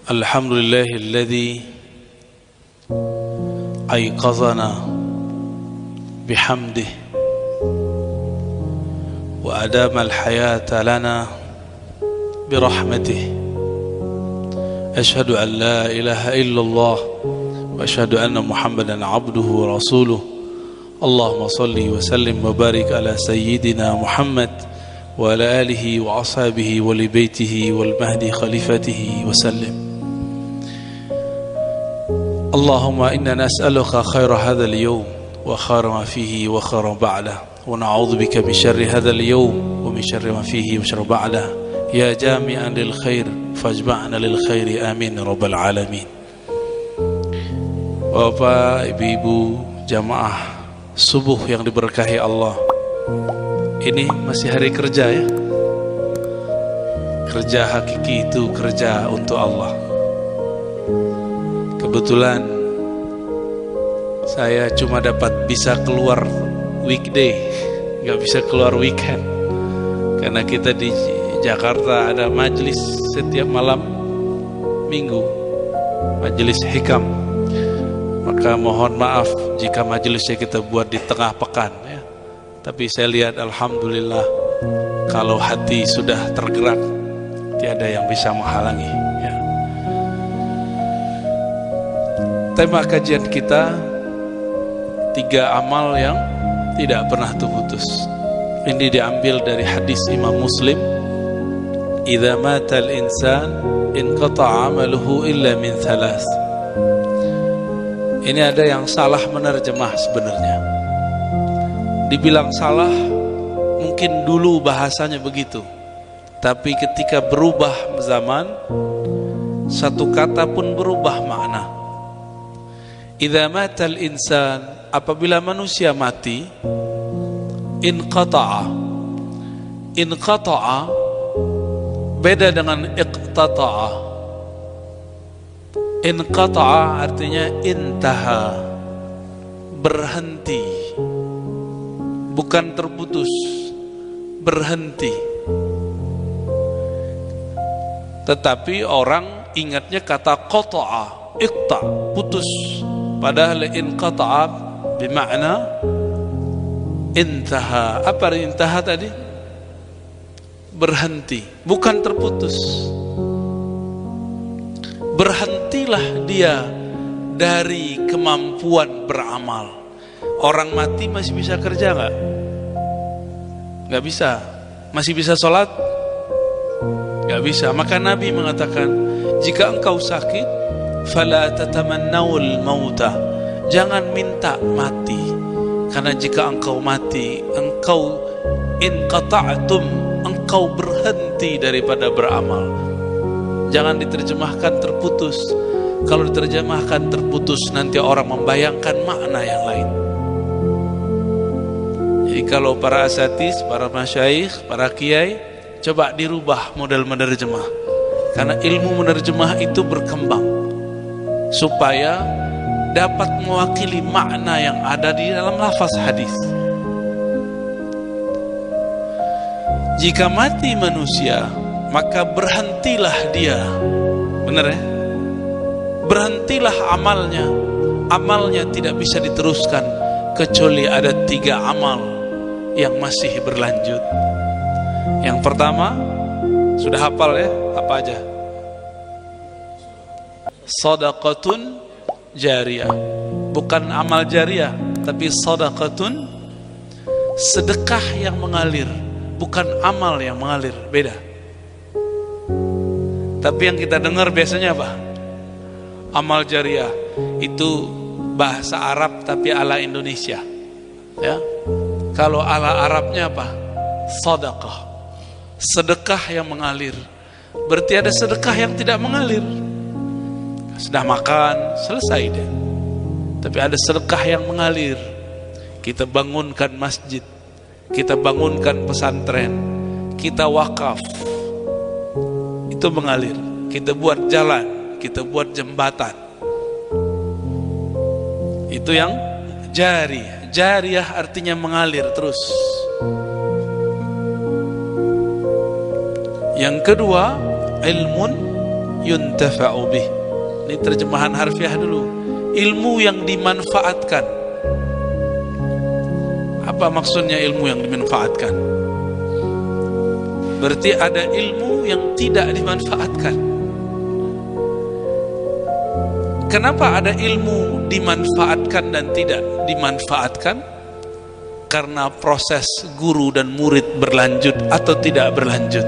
Alhamdulillahilladzi ayqazana bihamdih wa adama al-hayata lana birahmatih. Ashhadu an la ilaha illallah wa ashhadu anna Muhammadan abduhu wa rasuluh. Allahumma salli wa sallim wa barik ala sayyidina Muhammad wa ala alihi wa ashabihi wa li baitihi wal mahdi khalifatihi wa sallim. Allahumma inna nas'aluka khaira hadzal yawm wa khaira ma fihi wa khaira ba'dah wa na'udzu bika min syarri hadzal yawm wa min syarri ma fihi wa syarri ba'dah ya jami'an lil khair fajma'na lil khairi amin rabbal alamin. Bapak, ibu-ibu, jamaah subuh yang diberkahi Allah, ini masih hari kerja ya. Kerja hakiki itu kerja untuk Allah. Kebetulan saya cuma dapat bisa keluar weekday, nggak bisa keluar weekend, karena kita di Jakarta ada majelis setiap malam minggu, majelis hikam. Maka mohon maaf jika majelisnya kita buat di tengah pekan ya. Tapi saya lihat alhamdulillah, kalau hati sudah tergerak tiada yang bisa menghalangi ya. Tema kajian kita 3 amal yang tidak pernah terputus. Ini diambil dari hadis Imam Muslim, "Idza mata al-insan inqata'a 'amaluhu illa min thalath." Ini ada yang salah menerjemah sebenarnya. Dibilang salah, mungkin dulu bahasanya begitu. Tapi ketika berubah zaman, satu kata pun berubah makna. Idza matal insan, apabila manusia mati, inqata'a. Inqata'a beda dengan iqtata'a. Inqata'a artinya intaha, berhenti, bukan terputus, berhenti. Tetapi orang ingatnya kata qata'a, iqta, putus. Padahal inqata'a bermakna intaha. Apa intaha tadi? Berhenti, bukan terputus. Berhentilah dia dari kemampuan beramal. Orang mati masih bisa kerja nggak? Nggak bisa. Masih bisa sholat? Nggak bisa. Maka Nabi mengatakan, jika engkau sakit, fala tatamannawul mauta, jangan minta mati, karena jika engkau mati, engkau inqata'tum, engkau berhenti daripada beramal. Jangan diterjemahkan terputus. Kalau diterjemahkan terputus, nanti orang membayangkan makna yang lain. Jadi kalau para asatis, para masyayikh, para kiai, coba dirubah model menerjemah, karena ilmu menerjemah itu berkembang supaya dapat mewakili makna yang ada di dalam lafaz hadis. Jika mati manusia, maka berhentilah dia. Benar ya? Berhentilah amalnya. Amalnya tidak bisa diteruskan kecuali ada 3 amal yang masih berlanjut. Yang pertama, sudah hafal ya? Apa aja? Shadaqatun jariyah. Bukan amal jariyah, tapi shadaqatun, sedekah yang mengalir, bukan amal yang mengalir. Beda. Tapi yang kita dengar biasanya apa? Amal jariyah itu bahasa Arab tapi ala Indonesia ya. Kalau ala Arabnya apa? Shadaqah, sedekah yang mengalir. Berarti ada sedekah yang tidak mengalir. Sudah makan, selesai deh. Tapi ada sedekah yang mengalir. Kita bangunkan masjid, kita bangunkan pesantren, kita wakaf, itu mengalir. kita buat jalan, kita buat jembatan. Itu yang jariyah. Jariyah artinya mengalir terus. Yang kedua, ilmun yuntafa'u bih. Ini terjemahan harfiah dulu. Ilmu yang dimanfaatkan. Apa maksudnya ilmu yang dimanfaatkan? Berarti ada ilmu yang tidak dimanfaatkan. Kenapa ada ilmu dimanfaatkan dan tidak dimanfaatkan? Karena proses guru dan murid berlanjut atau tidak berlanjut.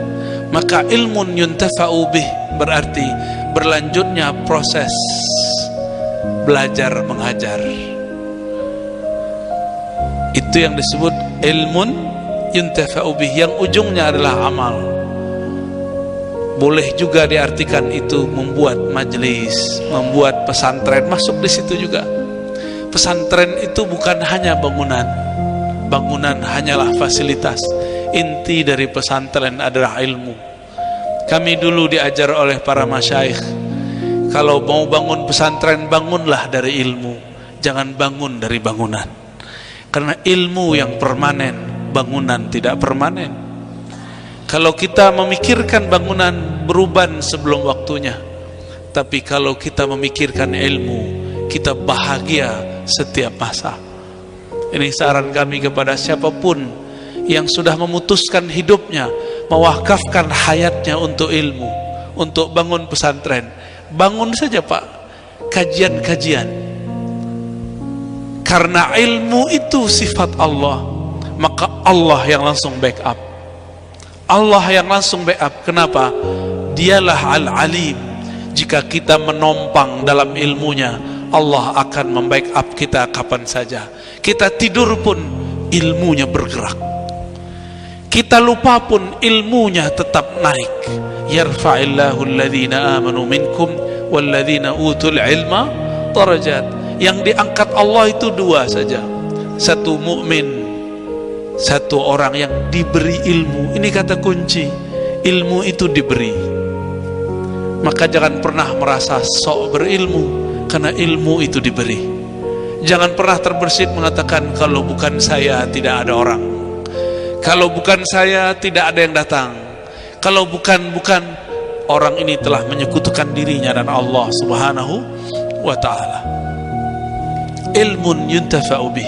Maka ilmun yuntafa'u bih berarti berlanjutnya proses belajar mengajar. Itu yang disebut ilmun yuntafa'u bih, yang ujungnya adalah amal. Boleh juga diartikan itu membuat majelis, membuat pesantren, masuk di situ juga. Pesantren itu bukan hanya bangunan. Bangunan hanyalah fasilitas. Inti dari pesantren adalah ilmu. Kami dulu diajar oleh para masyayikh, kalau mau bangun pesantren, bangunlah dari ilmu, jangan bangun dari bangunan. Karena ilmu yang permanen, bangunan tidak permanen. Kalau kita memikirkan bangunan, beruban sebelum waktunya. Tapi kalau kita memikirkan ilmu, kita bahagia setiap masa. Ini saran kami kepada siapapun yang sudah memutuskan hidupnya, mewakafkan hayatnya untuk ilmu, untuk bangun pesantren. Bangun saja Pak, kajian-kajian. Karena ilmu itu sifat Allah, maka Allah yang langsung backup. Allah yang langsung backup. Kenapa? Dialah Al-Alim. Jika kita menompang dalam ilmunya, Allah akan membackup kita kapan saja. Kita tidur pun ilmunya bergerak. Kita lupa pun ilmunya tetap naik. Yarfa'illahu alladhina amanu minkum walladhina utul ilma darajat. Yang diangkat Allah itu dua saja. Satu mukmin, satu orang yang diberi ilmu. Ini kata kunci. Ilmu itu diberi. Maka jangan pernah merasa sok berilmu, karena ilmu itu diberi. Jangan pernah terbersit mengatakan kalau bukan saya tidak ada orang. Kalau bukan saya tidak ada yang datang. Kalau bukan orang ini telah menyekutukan dirinya dan Allah Subhanahu wa ta'ala. Ilmun yuntafa'u bih.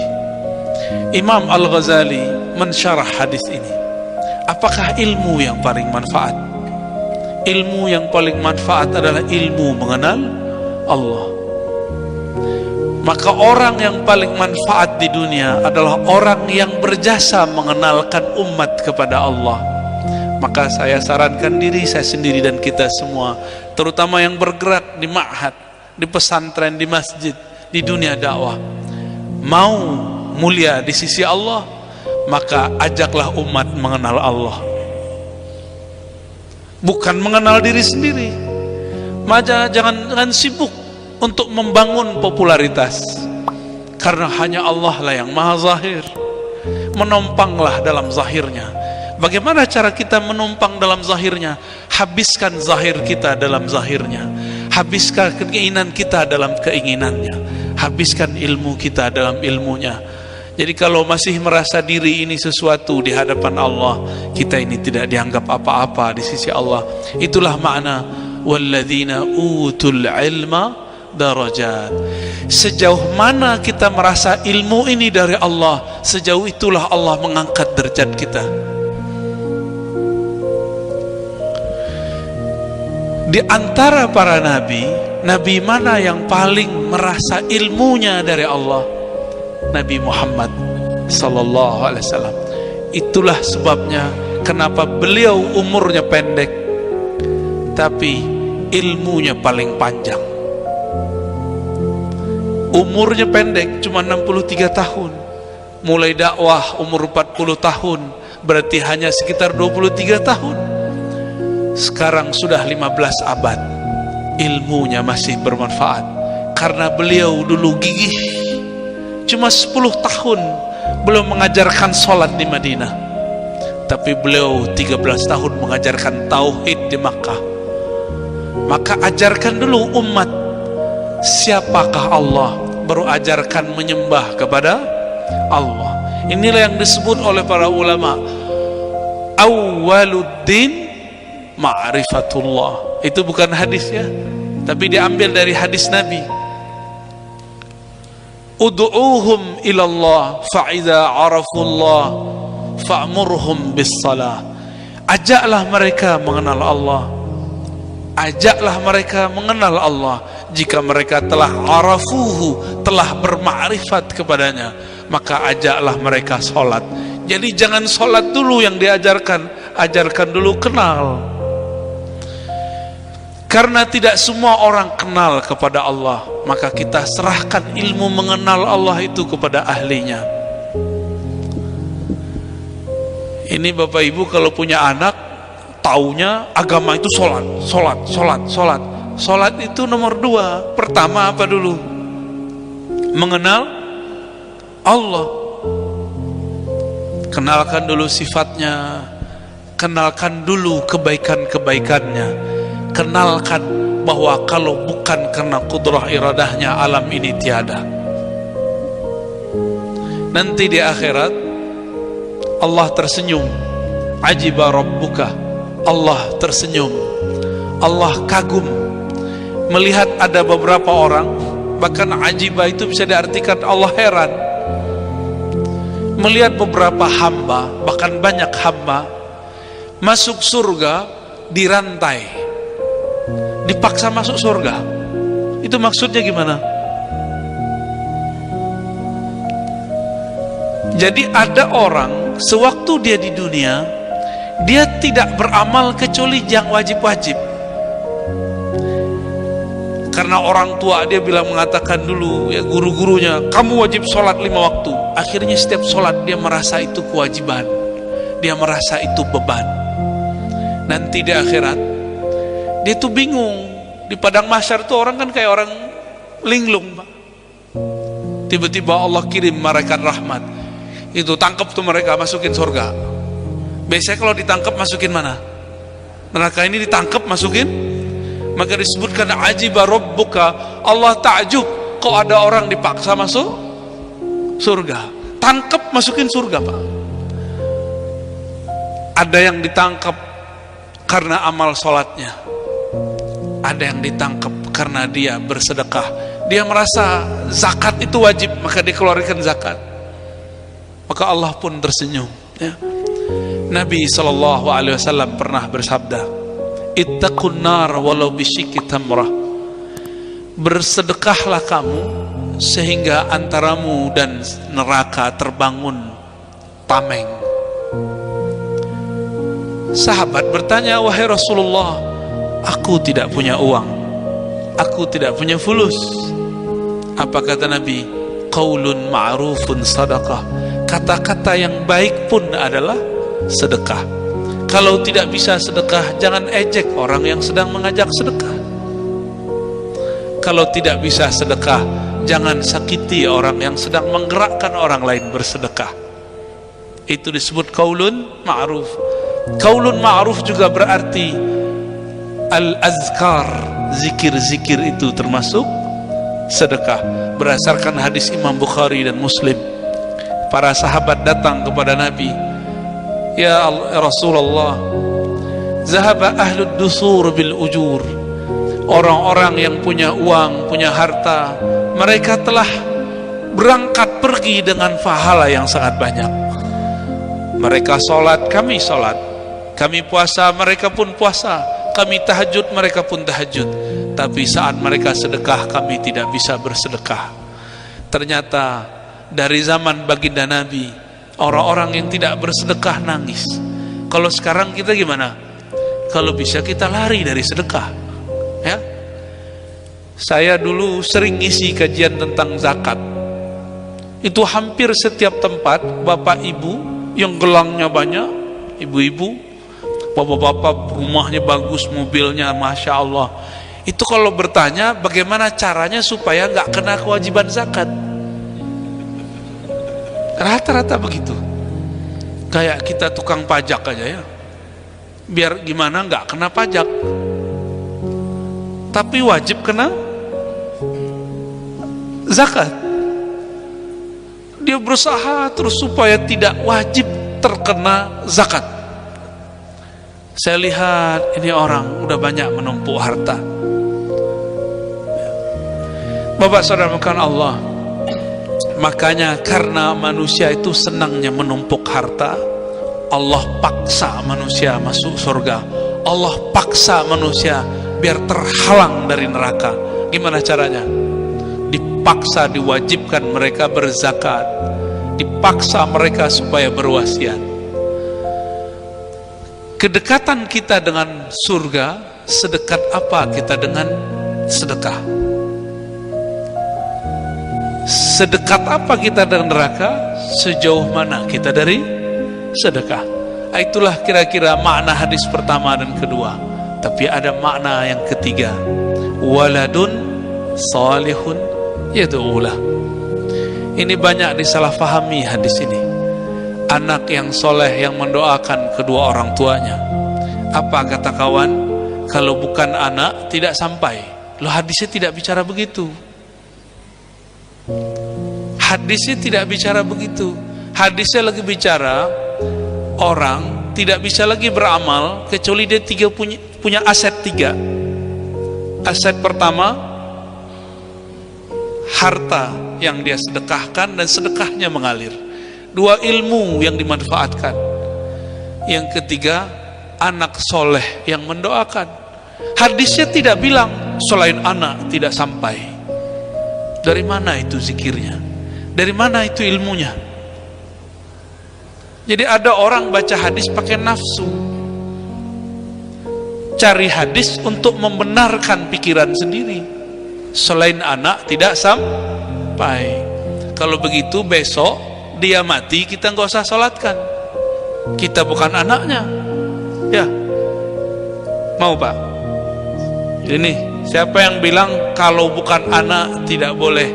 Imam Al-Ghazali mensyarah hadis ini. Apakah ilmu yang paling manfaat? Ilmu yang paling manfaat adalah ilmu mengenal Allah. Maka orang yang paling manfaat di dunia adalah orang yang berjasa mengenalkan umat kepada Allah. Maka saya sarankan diri saya sendiri dan kita semua, terutama yang bergerak di ma'had, di pesantren, di masjid, di dunia dakwah, mau mulia di sisi Allah, maka ajaklah umat mengenal Allah, bukan mengenal diri sendiri. Maka jangan sibuk untuk membangun popularitas, karena hanya Allah lah yang maha zahir. Menompanglah dalam zahirnya. Bagaimana cara kita menumpang dalam zahirnya? Habiskan zahir kita dalam zahirnya, habiskan keinginan kita dalam keinginannya, habiskan ilmu kita dalam ilmunya. Jadi kalau masih merasa diri ini sesuatu di hadapan Allah, kita ini tidak dianggap apa-apa di sisi Allah. Itulah makna walladzina utul ilma darajat. Sejauh mana kita merasa ilmu ini dari Allah, sejauh itulah Allah mengangkat derajat kita. Di antara para nabi, nabi mana yang paling merasa ilmunya dari Allah? Nabi Muhammad sallallahu alaihi wasallam. Itulah sebabnya kenapa beliau umurnya pendek tapi ilmunya paling panjang. Umurnya pendek cuma 63 tahun. Mulai dakwah umur 40 tahun, berarti hanya sekitar 23 tahun. Sekarang sudah 15 abad, ilmunya masih bermanfaat karena beliau dulu gigih. Cuma 10 tahun belum mengajarkan sholat di Madinah, tapi beliau 13 tahun mengajarkan tauhid di Makkah. Maka ajarkan dulu umat siapakah Allah, baru ajarkan menyembah kepada Allah. Inilah yang disebut oleh para ulama awwaluddin ma'rifatullah. Itu bukan hadis ya, tapi diambil dari hadis Nabi. Ud'uuhum ilallah fa'idha arafullah fa'murhum bis-salah. Ajaklah mereka mengenal Allah, ajaklah mereka mengenal Allah. Jika mereka telah arafuhu, telah bermakrifat kepadanya, maka ajaklah mereka sholat. Jadi jangan sholat dulu yang diajarkan, ajarkan dulu kenal. Karena tidak semua orang kenal kepada Allah, maka kita serahkan ilmu mengenal Allah itu kepada ahlinya. Ini Bapak Ibu kalau punya anak, taunya agama itu sholat, sholat, sholat, sholat. Sholat itu nomor 2. Pertama apa dulu? Mengenal Allah. Kenalkan dulu sifatnya, kenalkan dulu kebaikan-kebaikannya, kenalkan bahwa kalau bukan karena kudrah iradahnya, alam ini tiada. Nanti di akhirat Allah tersenyum, ajiba rabbuka, Allah tersenyum, Allah kagum melihat ada beberapa orang. Bahkan ajiba itu bisa diartikan Allah heran melihat beberapa hamba, bahkan banyak hamba masuk surga dirantai, dipaksa masuk surga. Itu maksudnya gimana? Jadi ada orang sewaktu dia di dunia, dia tidak beramal kecuali yang wajib-wajib. Karena orang tua dia mengatakan dulu ya, guru-gurunya, kamu wajib sholat 5 waktu. Akhirnya setiap sholat dia merasa itu kewajiban, dia merasa itu beban. Nanti di akhirat dia tuh bingung. Di padang mahsyar tuh orang kan kayak orang linglung, Pak. Tiba-tiba Allah kirim malaikat rahmat, itu tangkap tuh mereka, masukin surga. Biasanya kalau ditangkap masukin mana? Neraka. Ini ditangkap masukin, maka disebutkan ajiba rabbuka, Allah takjub kok ada orang dipaksa masuk surga. Tangkap masukin surga, Pak. Ada yang ditangkap karena amal sholatnya, ada yang ditangkap karena dia bersedekah. Dia merasa zakat itu wajib, maka dikeluarkan zakat, maka Allah pun tersenyum ya. Nabi SAW pernah bersabda, ittaqun nar walau bisyikki tamrah. Bersedekahlah kamu sehingga antaramu dan neraka terbangun tameng. Sahabat bertanya, wahai Rasulullah, aku tidak punya uang, aku tidak punya fulus. Apa kata Nabi? Qaulun ma'rufun sadaqah. Kata-kata yang baik pun adalah sedekah. Kalau tidak bisa sedekah, jangan ejek orang yang sedang mengajak sedekah. Kalau tidak bisa sedekah, jangan sakiti orang yang sedang menggerakkan orang lain bersedekah. Itu disebut qaulun ma'ruf. Qaulun ma'ruf juga berarti al-azkar, zikir-zikir itu termasuk sedekah. Berdasarkan hadis Imam Bukhari dan Muslim, para sahabat datang kepada Nabi, ya Rasulullah, zahaba ahlud dusur bil ujur. Orang-orang yang punya uang, punya harta, mereka telah berangkat pergi dengan pahala yang sangat banyak. Mereka sholat, kami sholat. Kami puasa, mereka pun puasa. Kami tahajud, mereka pun tahajud. Tapi saat mereka sedekah, kami tidak bisa bersedekah. Ternyata dari zaman baginda Nabi, orang-orang yang tidak bersedekah nangis. Kalau sekarang kita gimana? Kalau bisa kita lari dari sedekah ya. Saya dulu sering isi kajian tentang zakat. Itu hampir setiap tempat, bapak ibu yang gelangnya banyak, ibu-ibu, bapak-bapak rumahnya bagus, mobilnya Masya Allah, itu kalau bertanya bagaimana caranya supaya nggak kena kewajiban zakat, rata-rata begitu. Kayak kita tukang pajak aja ya, biar gimana nggak kena pajak. tapi wajib kena zakat. Dia berusaha terus supaya tidak wajib terkena zakat. Saya lihat ini orang udah banyak menumpuk harta. Bapak saudara makan Allah, makanya karena manusia itu senangnya menumpuk harta, Allah paksa manusia masuk surga. Allah paksa manusia biar terhalang dari neraka. Gimana caranya? Dipaksa, diwajibkan mereka berzakat, dipaksa mereka supaya berwasiat. Kedekatan kita dengan surga sedekat apa kita dengan sedekah? Sedekat apa kita dengan neraka? Sejauh mana kita dari sedekah? Itulah kira-kira makna hadis pertama dan kedua. Tapi ada makna yang ketiga, waladun salihun yad'ulah. Ini banyak disalahfahami hadis ini. Anak yang soleh yang mendoakan kedua orang tuanya. Apa kata kawan? Kalau bukan anak tidak sampai. Loh, hadisnya tidak bicara begitu. Hadisnya tidak bicara begitu. Hadisnya lagi bicara orang tidak bisa lagi beramal kecuali dia punya aset tiga. Aset pertama, harta yang dia sedekahkan dan sedekahnya mengalir. Dua, ilmu yang dimanfaatkan. Yang ketiga, anak soleh yang mendoakan. Hadisnya tidak bilang selain anak tidak sampai. Dari mana itu zikirnya? Dari mana itu ilmunya? Jadi ada orang baca hadis pakai nafsu, cari hadis untuk membenarkan pikiran sendiri. Selain anak tidak sampai. Kalau begitu besok dia mati, kita nggak usah sholatkan. Kita bukan anaknya. Ya, mau Pak? Ini siapa yang bilang kalau bukan anak tidak boleh?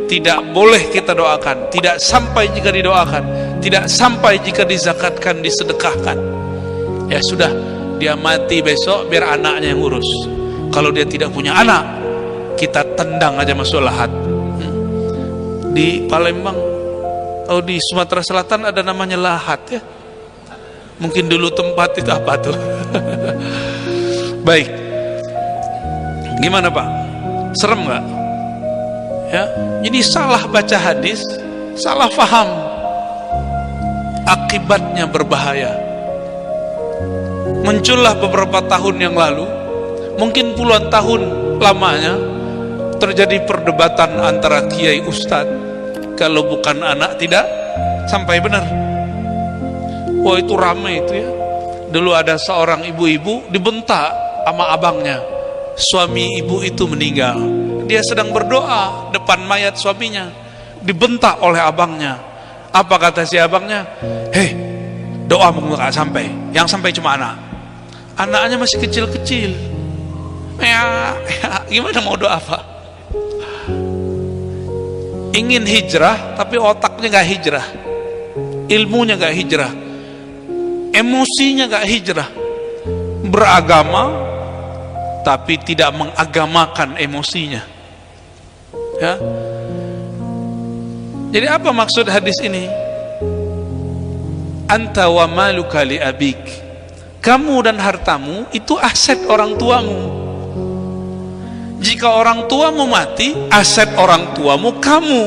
Tidak boleh kita doakan. Tidak sampai jika didoakan. Tidak sampai jika dizakatkan, disedekahkan. Ya sudah, dia mati besok biar anaknya yang urus. Kalau dia tidak punya anak, kita tendang aja masuk lahat. Di Palembang, oh di Sumatera Selatan ada namanya lahat ya. Mungkin dulu tempat itu apa tuh? Baik. Gimana Pak? Serem nggak? Ya, jadi salah baca hadis, salah faham, akibatnya berbahaya. Muncullah beberapa tahun yang lalu, mungkin puluhan tahun lamanya, terjadi perdebatan antara kiai ustadz. Kalau bukan anak tidak sampai benar. Wah itu ramai itu ya. Dulu ada seorang ibu-ibu dibentak sama abangnya. Suami ibu itu meninggal. Dia sedang berdoa depan mayat suaminya, dibentak oleh abangnya. Apa kata si abangnya? Hei, doamu nggak sampai, yang sampai cuma anak. Anaknya masih kecil-kecil. Ya, gimana mau doa apa? Ingin hijrah, tapi otaknya nggak hijrah, ilmunya nggak hijrah, emosinya nggak hijrah. Beragama, tapi tidak mengagamakan emosinya. Ya. Jadi apa maksud hadis ini? Anta wa maluka li abik. Kamu dan hartamu itu aset orang tuamu. Jika orang tuamu mati, aset orang tuamu kamu.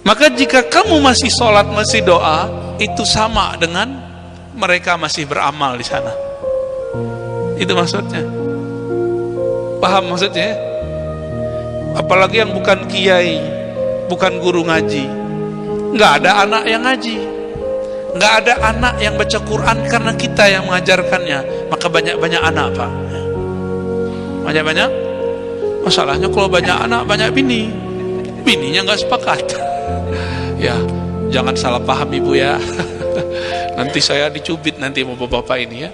Maka jika kamu masih sholat, masih doa, itu sama dengan mereka masih beramal di sana. Itu maksudnya. Paham maksudnya? Apalagi yang bukan kiai, bukan guru ngaji, nggak ada anak yang ngaji, nggak ada anak yang baca Quran karena kita yang mengajarkannya. Maka banyak-banyak anak Pak, banyak-banyak. Masalahnya kalau banyak anak banyak bini, bininya nggak sepakat. Ya jangan salah paham ibu ya. Nanti saya dicubit nanti sama bapak ini ya.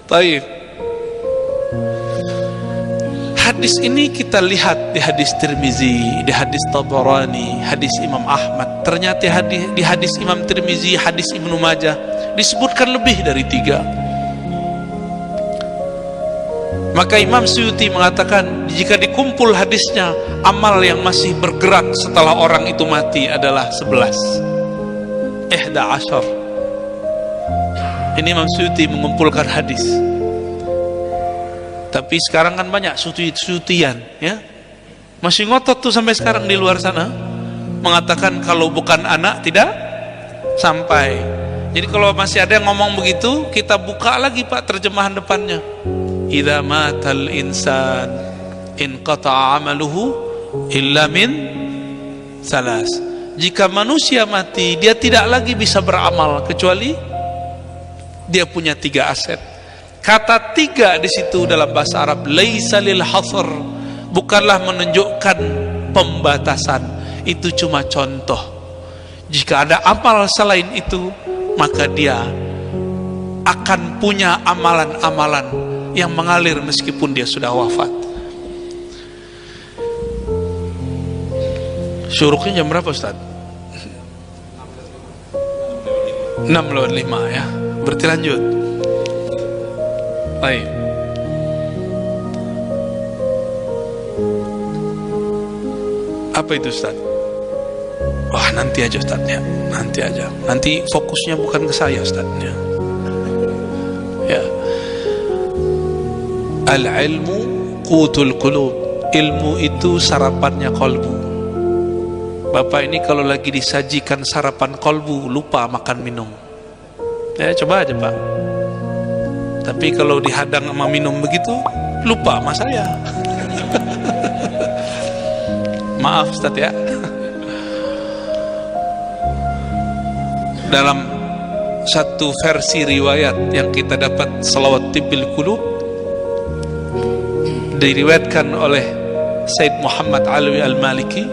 Baik. Hadis ini kita lihat di hadis Tirmizi, di hadis Tabarani, hadis Imam Ahmad. Ternyata di hadis Imam Tirmizi, hadis Ibnu Majah disebutkan lebih dari 3. Maka Imam Suyuti mengatakan, jika dikumpul hadisnya, amal yang masih bergerak setelah orang itu mati adalah 11. 11. Ini Imam Suyuti mengumpulkan hadis. Tapi sekarang kan banyak suyutian, ya. Masih ngotot tuh sampai sekarang di luar sana, mengatakan kalau bukan anak tidak sampai. Jadi kalau masih ada yang ngomong begitu, kita buka lagi Pak terjemahan depannya. Idza matal insan inqata'a amaluhu illa min salas. Jika manusia mati, dia tidak lagi bisa beramal kecuali dia punya 3 aset. Kata 3 di situ dalam bahasa Arab laisa lil hasr, bukanlah menunjukkan pembatasan. Itu cuma contoh. Jika ada amal selain itu, maka dia akan punya amalan-amalan yang mengalir meskipun dia sudah wafat. Syuruknya jam berapa Ustaz? 6:05 ya. Berarti lanjut. Baik. Apa itu Ustaz? Wah, nanti aja Ustaz ya. Nanti aja. Nanti fokusnya bukan ke saya Ustaz ya. Ya. Al-ilmu qutul qulub. Ilmu itu sarapannya kolbu. Bapak ini kalau lagi disajikan sarapan kolbu, lupa makan minum. Ya coba aja Pak. Tapi kalau dihadang sama minum begitu, lupa sama saya. Maaf Ustaz ya. Dalam satu versi riwayat yang kita dapat, Salawat Tibbil Qulub, diriwayatkan oleh Sayyid Muhammad Alwi Al-Maliki,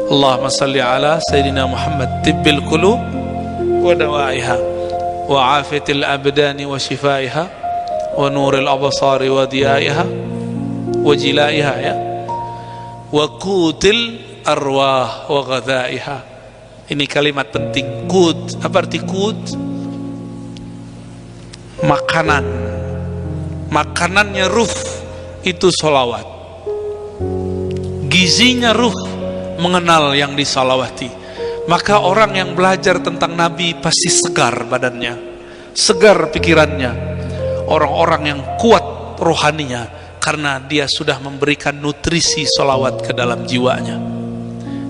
Allahumma salli ala Sayyidina Muhammad Tibbil Qulub wa dawaiha wa afiyatil abdani wa shifaiha wa nuril absari wa diyaiha wa jilaiha ya wa qutil arwah wa ghadaiha. Ini kalimat penting. Qut, apa arti qut? Makanan. Makanannya ruh itu sholawat. Gizinya ruh mengenal yang disalawati. Maka orang yang belajar tentang Nabi pasti segar badannya, segar pikirannya. Orang-orang yang kuat rohaninya, karena dia sudah memberikan nutrisi sholawat ke dalam jiwanya.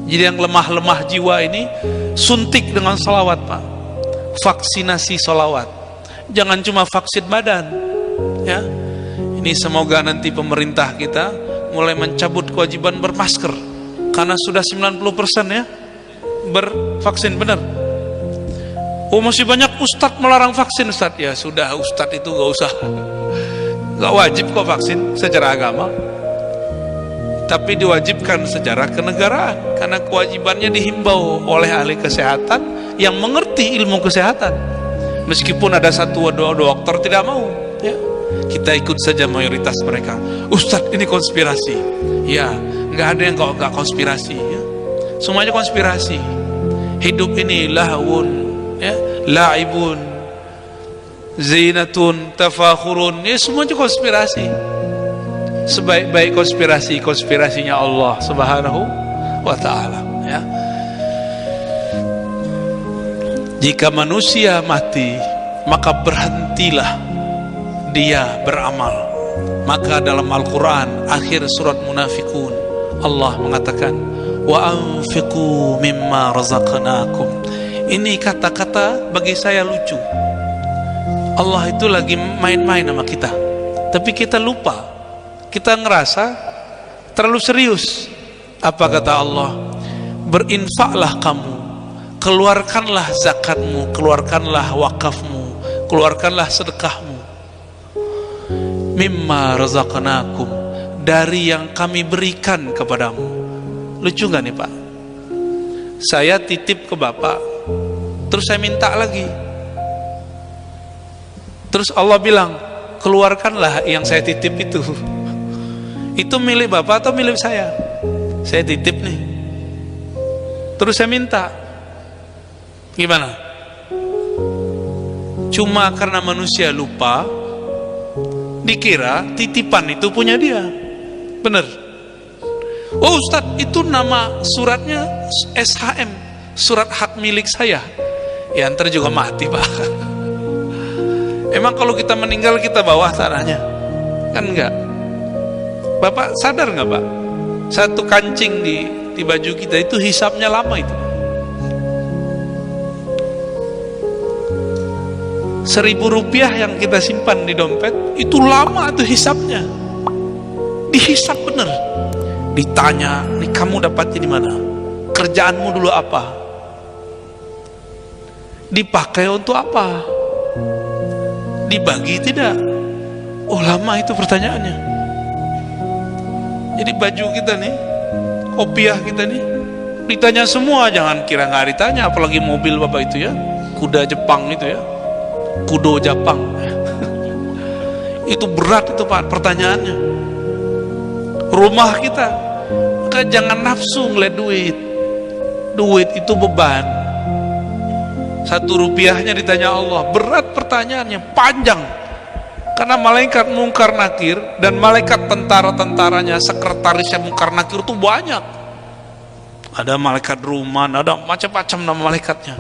Jadi yang lemah-lemah jiwa ini suntik dengan sholawat Pak. Vaksinasi sholawat. Jangan cuma vaksin badan ya. Ini semoga nanti pemerintah kita mulai mencabut kewajiban bermasker, karena sudah 90% ya bervaksin, benar. Oh masih banyak ustadz melarang vaksin Ustadz. Ya sudah, ustadz itu gak usah, gak wajib kok vaksin secara agama, tapi diwajibkan secara kenegaraan, karena kewajibannya dihimbau oleh ahli kesehatan yang mengerti ilmu kesehatan. Meskipun ada satu dua dokter tidak mau ya, kita ikut saja mayoritas mereka. Ustadz ini konspirasi. Ya, nggak ada yang nggak konspirasi. Ya. Semuanya konspirasi. Hidup ini lahwun, ya, laibun, zinatun, tafakhurun. Ya semuanya konspirasi. Sebaik-baik konspirasi, konspirasinya Allah Subhanahu wa Ta'ala. Ya. Jika manusia mati, maka berhentilah dia beramal. Maka dalam Al-Quran akhir surat Munafikun, Allah mengatakan wa anfiqu mimma razaqnakum. Ini kata-kata bagi saya lucu. Allah itu lagi main-main sama kita, tapi kita lupa. Kita ngerasa terlalu serius. Apa kata Allah? Berinfaklah kamu, keluarkanlah zakatmu, keluarkanlah wakafmu, keluarkanlah sedekahmu. Mimma razaqnakum, dari yang kami berikan kepadamu. Lucu gak nih Pak? Saya titip ke Bapak, terus saya minta lagi. Terus Allah bilang, keluarkanlah yang saya titip itu. Itu milik Bapak atau milik saya? Saya titip nih, terus saya minta. Gimana? Cuma karena manusia lupa, Dikira titipan itu punya dia. Bener. Oh Ustadz, itu nama suratnya SHM, surat hak milik saya. Ya ntar juga mati Pak. Emang kalau kita meninggal kita bawa tanahnya? Kan enggak. Bapak sadar nggak Pak? Satu kancing di baju kita itu hisapnya lama itu. 1.000 rupiah yang kita simpan di dompet itu lama tuh hisapnya. Dihisap bener. Ditanya, nih kamu dapatnya di mana? Kerjaanmu dulu apa? Dipakai untuk apa? Dibagi tidak? Oh lama itu pertanyaannya. Jadi baju kita nih, kopiah kita nih, ditanya semua, jangan kira nggak ditanya, apalagi mobil Bapak itu ya, kuda Jepang itu ya, kudo Jepang. Itu berat itu Pak pertanyaannya. Rumah kita, maka jangan nafsu ngeliat duit. Duit itu beban. 1 rupiahnya ditanya Allah, berat pertanyaannya, panjang. Karena malaikat Mungkar Nakir dan malaikat tentara-tentaranya, sekretarisnya Mungkar Nakir itu banyak. Ada malaikat Ruman, ada macam-macam nama malaikatnya.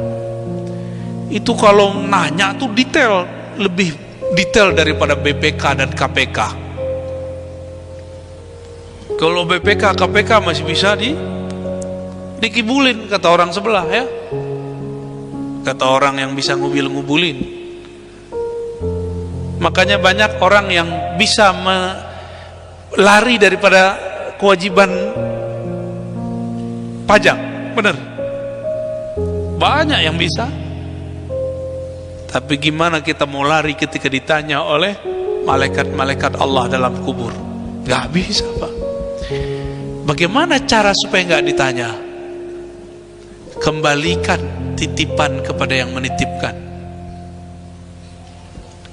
Itu kalau nanya tuh detail, lebih detail daripada BPK dan KPK. Kalau BPK, KPK masih bisa dikibulin kata orang sebelah ya. Kata orang yang bisa ngubil-ngubulin. Makanya banyak orang yang bisa lari daripada kewajiban pajak, bener. Banyak yang bisa. Tapi gimana kita mau lari ketika ditanya oleh malaikat-malaikat Allah dalam kubur? Gak bisa Pak. Bagaimana cara supaya gak ditanya? Kembalikan titipan kepada yang menitipkan.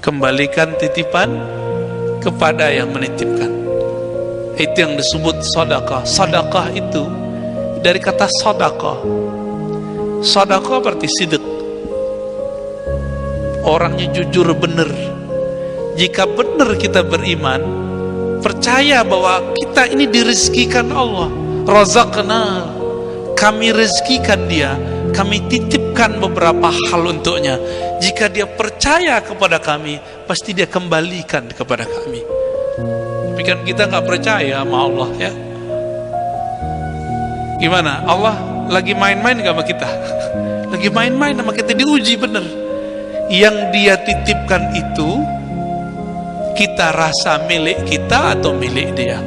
Kembalikan titipan kepada yang menitipkan. Itu yang disebut sedekah. Sedekah itu dari kata sedekah. Sedekah berarti sidq. Orangnya jujur benar. Jika benar kita beriman, percaya bahwa kita ini direzekikan Allah. Razaqna, kami rezekikan dia, kami titipkan beberapa hal untuknya. Jika dia percaya kepada kami, pasti dia kembalikan kepada kami. Tapi kan kita nggak percaya sama Allah ya. Gimana? Allah lagi main-main gak sama kita? Lagi main-main sama kita, diuji bener. Yang dia titipkan itu kita rasa milik kita atau milik dia.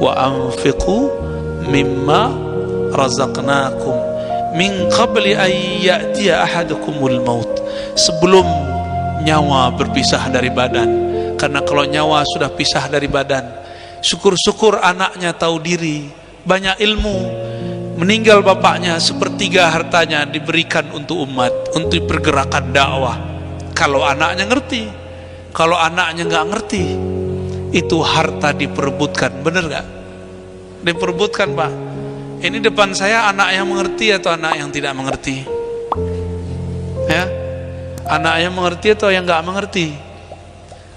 Wa anfiqu mimma razaqnakum min qabli an ya'tiya ahadukumul maut. Sebelum nyawa berpisah dari badan. Karena kalau nyawa sudah pisah dari badan, syukur-syukur anaknya tahu diri, banyak ilmu, meninggal bapaknya, 1/3 hartanya diberikan untuk umat, untuk pergerakan dakwah. Kalau anaknya ngerti. Kalau anaknya nggak ngerti, itu harta diperebutkan. Bener nggak? Diperebutkan Pak. Ini depan saya anak yang mengerti atau anak yang tidak mengerti? Ya, anak yang mengerti atau yang nggak mengerti?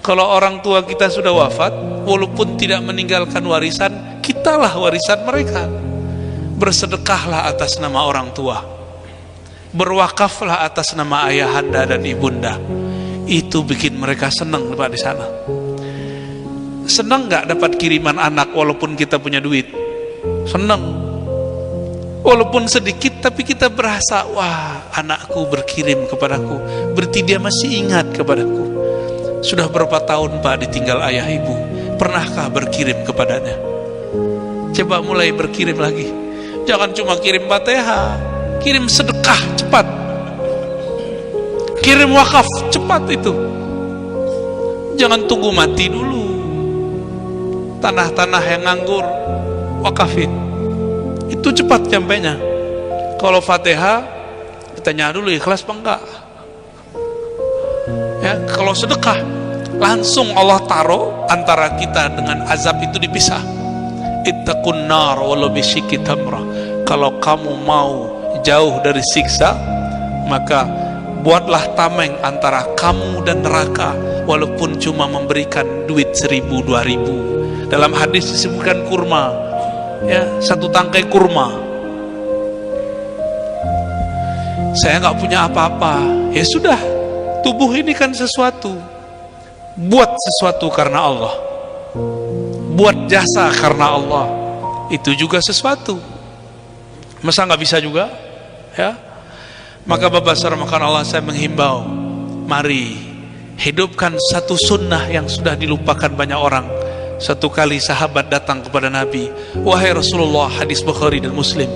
Kalau orang tua kita sudah wafat, walaupun tidak meninggalkan warisan, kitalah warisan mereka. Bersedekahlah atas nama orang tua, berwakaflah atas nama ayahanda dan ibunda. Itu bikin mereka senang Pak di sana. Senang nggak dapat kiriman anak walaupun kita punya duit? Senang. Walaupun sedikit, tapi kita berasa, wah anakku berkirim kepadaku, berarti dia masih ingat kepadaku. Sudah berapa tahun Pak ditinggal ayah ibu, pernahkah berkirim kepadanya? Coba mulai berkirim lagi. Jangan cuma kirim Fatihah, kirim sedekah cepat, kirim wakaf cepat itu. Jangan tunggu mati dulu. Tanah-tanah yang nganggur wakafin, itu cepat nyampainya. Kalau Fatihah ditanya dulu ikhlas apa enggak ya. Kalau sedekah langsung Allah taruh antara kita dengan azab itu dipisah. Ittaqun nar walau bisyikki tamrah. Kalau kamu mau jauh dari siksa, maka buatlah tameng antara kamu dan neraka walaupun cuma memberikan duit 1.000, 2.000. Dalam hadis disebutkan kurma, ya, 1 tangkai kurma. Saya nggak punya apa-apa, ya sudah, tubuh ini kan sesuatu, buat sesuatu karena Allah, buat jasa karena Allah, itu juga sesuatu. Masa nggak bisa juga, ya? Maka Bapak Saudara Allah, saya menghimbau, mari hidupkan satu sunnah yang sudah dilupakan banyak orang. Satu kali sahabat datang kepada Nabi, wahai Rasulullah, hadis Bukhari dan Muslim,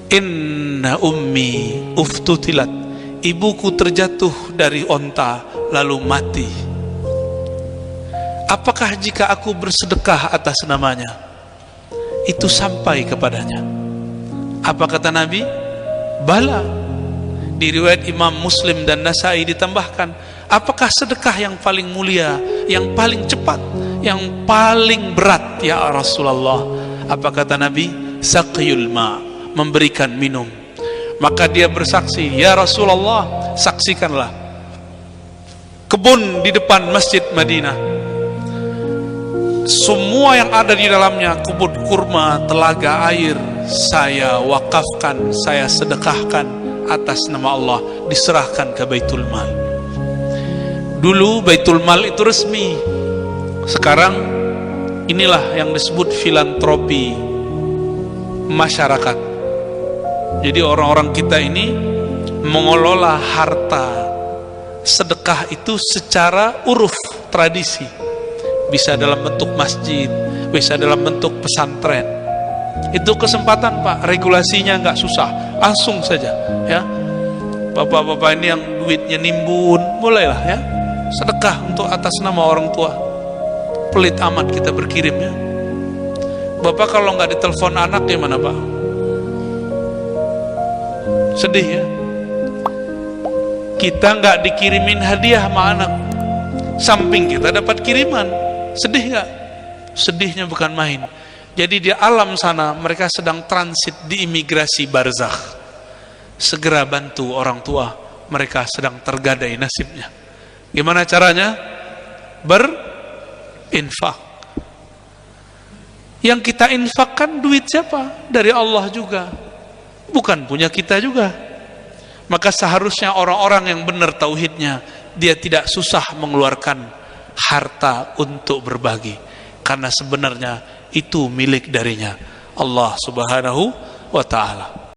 inna ummi uftutilat, ibuku terjatuh dari onta lalu mati. Apakah jika aku bersedekah atas namanya, itu sampai kepadanya? Apa kata Nabi? Bala. Di riwayat Imam Muslim dan Nasai ditambahkan, apakah sedekah yang paling mulia, yang paling cepat, yang paling berat ya Rasulullah? Apa kata Nabi? Saqiyul ma, memberikan minum. Maka dia bersaksi, ya Rasulullah, saksikanlah kebun di depan Masjid Madinah, semua yang ada di dalamnya, kebun kurma, telaga air, saya wakafkan, saya sedekahkan atas nama Allah, diserahkan ke Baitul Mal. Dulu Baitul Mal itu resmi, sekarang inilah yang disebut filantropi masyarakat. Jadi orang-orang kita ini mengelola harta sedekah itu secara uruf tradisi, bisa dalam bentuk masjid, bisa dalam bentuk pesantren. Itu kesempatan Pak, regulasinya nggak susah, langsung saja, ya. Bapak-bapak ini yang duitnya nimbun, mulailah ya, sedekah untuk atas nama orang tua. Pelit amat kita berkirimnya. Bapak kalau nggak ditelepon anak gimana Pak? Sedih ya. Kita nggak dikirimin hadiah sama anak, samping kita dapat kiriman, sedih nggak? Sedihnya bukan main. Jadi di alam sana mereka sedang transit di imigrasi barzakh. Segera bantu orang tua, mereka sedang tergadai nasibnya. Gimana caranya? Berinfak. Yang kita infakkan duit siapa? Dari Allah juga, bukan punya kita juga. Maka seharusnya orang-orang yang benar tauhidnya, dia tidak susah mengeluarkan harta untuk berbagi, karena sebenarnya itu milik darinya Allah Subhanahu wa ta'ala.